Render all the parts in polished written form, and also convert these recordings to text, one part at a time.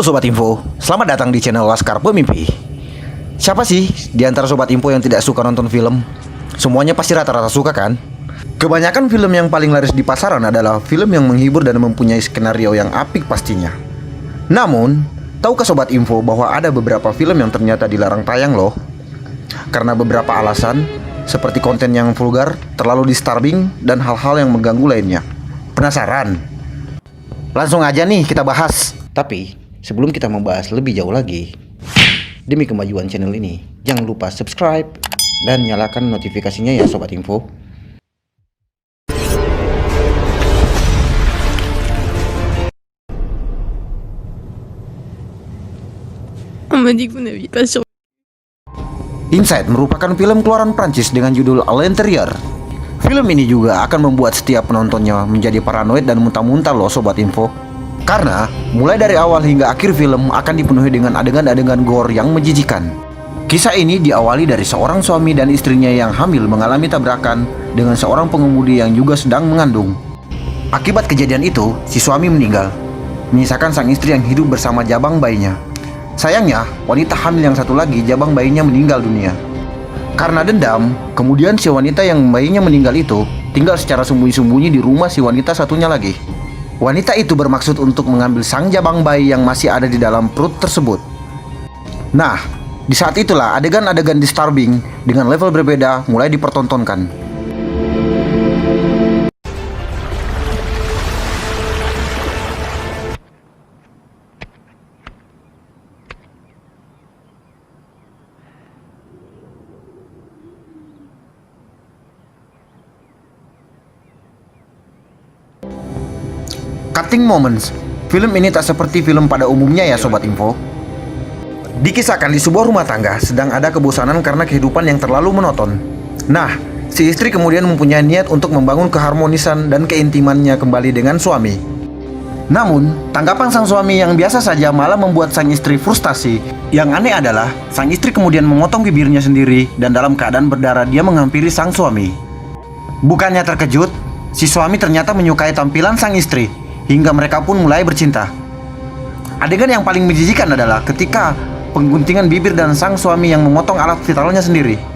Halo Sobat Info, selamat datang di channel Laskar Pemimpi. Siapa sih di antara Sobat Info yang tidak suka nonton film? Semuanya pasti rata-rata suka kan? Kebanyakan film yang paling laris di pasaran adalah film yang menghibur dan mempunyai skenario yang apik pastinya. Namun, tahukah Sobat Info bahwa ada beberapa film yang ternyata dilarang tayang loh? Karena beberapa alasan, seperti konten yang vulgar, terlalu disturbing, dan hal-hal yang mengganggu lainnya. Penasaran? Langsung aja nih kita bahas. Tapi sebelum kita membahas lebih jauh lagi, demi kemajuan channel ini, jangan lupa subscribe dan nyalakan notifikasinya ya Sobat Info. On m'a dit que vous n'aviez pas sur... Inside merupakan film keluaran Prancis dengan judul A l'Intérieur. Film ini juga akan membuat setiap penontonnya menjadi paranoid dan muntah-muntah loh Sobat Info. Karena mulai dari awal hingga akhir film akan dipenuhi dengan adegan-adegan gore yang menjijikan. Kisah ini diawali dari seorang suami dan istrinya yang hamil mengalami tabrakan dengan seorang pengemudi yang juga sedang mengandung. Akibat kejadian itu, si suami meninggal, menyisakan sang istri yang hidup bersama jabang bayinya. Sayangnya, wanita hamil yang satu lagi, jabang bayinya meninggal dunia. Karena dendam, kemudian si wanita yang bayinya meninggal itu tinggal secara sembunyi-sembunyi di rumah si wanita satunya lagi. Wanita itu bermaksud untuk mengambil sang jabang bayi yang masih ada di dalam perut tersebut. Nah, di saat itulah adegan-adegan disturbing dengan level berbeda mulai dipertontonkan. Cutting moments. Film ini tak seperti film pada umumnya ya Sobat Info. Dikisahkan di sebuah rumah tangga sedang ada kebosanan karena kehidupan yang terlalu monoton. Nah, si istri kemudian mempunyai niat untuk membangun keharmonisan dan keintimannya kembali dengan suami. Namun, tanggapan sang suami yang biasa saja malah membuat sang istri frustasi. Yang aneh adalah, sang istri kemudian memotong bibirnya sendiri dan dalam keadaan berdarah dia menghampiri sang suami. Bukannya terkejut, si suami ternyata menyukai tampilan sang istri. Hingga mereka pun mulai bercinta. Adegan yang paling menjijikan adalah ketika pengguntingan bibir dan sang suami yang memotong alat vitalnya sendiri.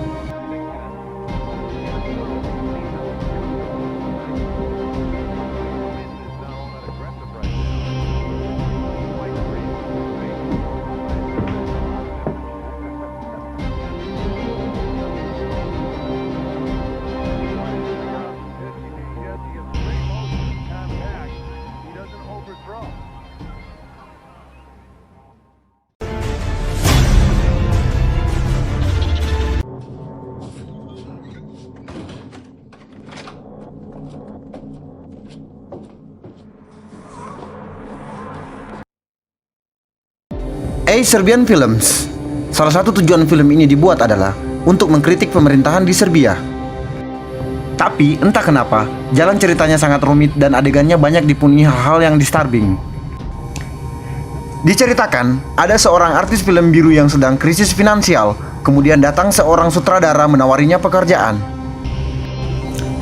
Serbian Films. Salah satu tujuan film ini dibuat adalah untuk mengkritik pemerintahan di Serbia. Tapi entah kenapa, jalan ceritanya sangat rumit dan adegannya banyak dipenuhi hal-hal yang disturbing. Diceritakan, ada seorang artis film biru yang sedang krisis finansial, kemudian datang seorang sutradara menawarinya pekerjaan.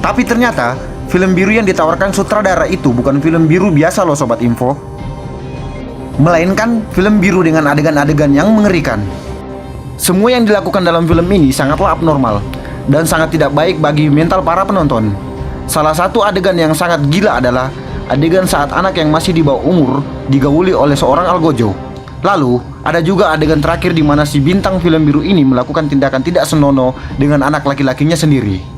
Tapi ternyata, film biru yang ditawarkan sutradara itu bukan film biru biasa loh Sobat Info, melainkan film biru dengan adegan-adegan yang mengerikan. Semua yang dilakukan dalam film ini sangatlah abnormal dan sangat tidak baik bagi mental para penonton. Salah satu adegan yang sangat gila adalah adegan saat anak yang masih di bawah umur digauli oleh seorang algojo. Lalu, ada juga adegan terakhir di mana si bintang film biru ini melakukan tindakan tidak senonoh dengan anak laki-lakinya sendiri.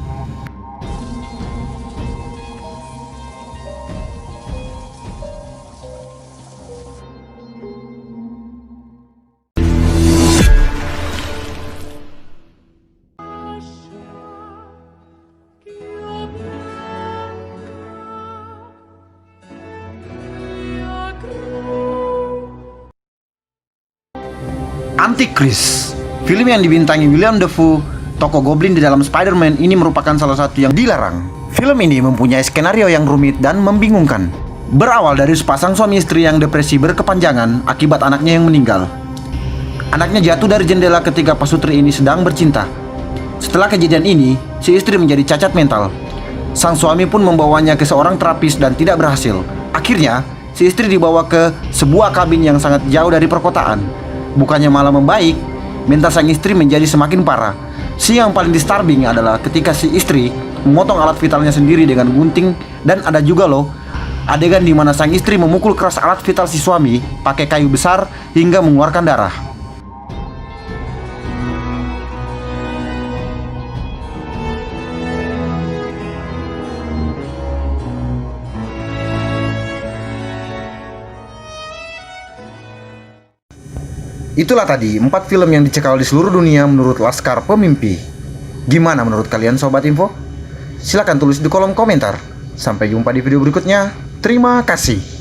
Antichrist, film yang dibintangi William Dafoe, tokoh Goblin di dalam Spider-Man ini merupakan salah satu yang dilarang. Film ini mempunyai skenario yang rumit dan membingungkan. Berawal dari sepasang suami istri yang depresi berkepanjangan akibat anaknya yang meninggal. Anaknya jatuh dari jendela ketika pasutri ini sedang bercinta. Setelah kejadian ini, si istri menjadi cacat mental. Sang suami pun membawanya ke seorang terapis dan tidak berhasil. Akhirnya, si istri dibawa ke sebuah kabin yang sangat jauh dari perkotaan. Bukannya malah membaik, mental sang istri menjadi semakin parah. Yang paling disturbing adalah ketika si istri memotong alat vitalnya sendiri dengan gunting. Dan ada juga loh adegan di mana sang istri memukul keras alat vital si suami pakai kayu besar hingga mengeluarkan darah. Itulah tadi 4 film yang dicekal di seluruh dunia menurut Laskar Pemimpi. Gimana menurut kalian Sobat Info? Silahkan tulis di kolom komentar. Sampai jumpa di video berikutnya. Terima kasih.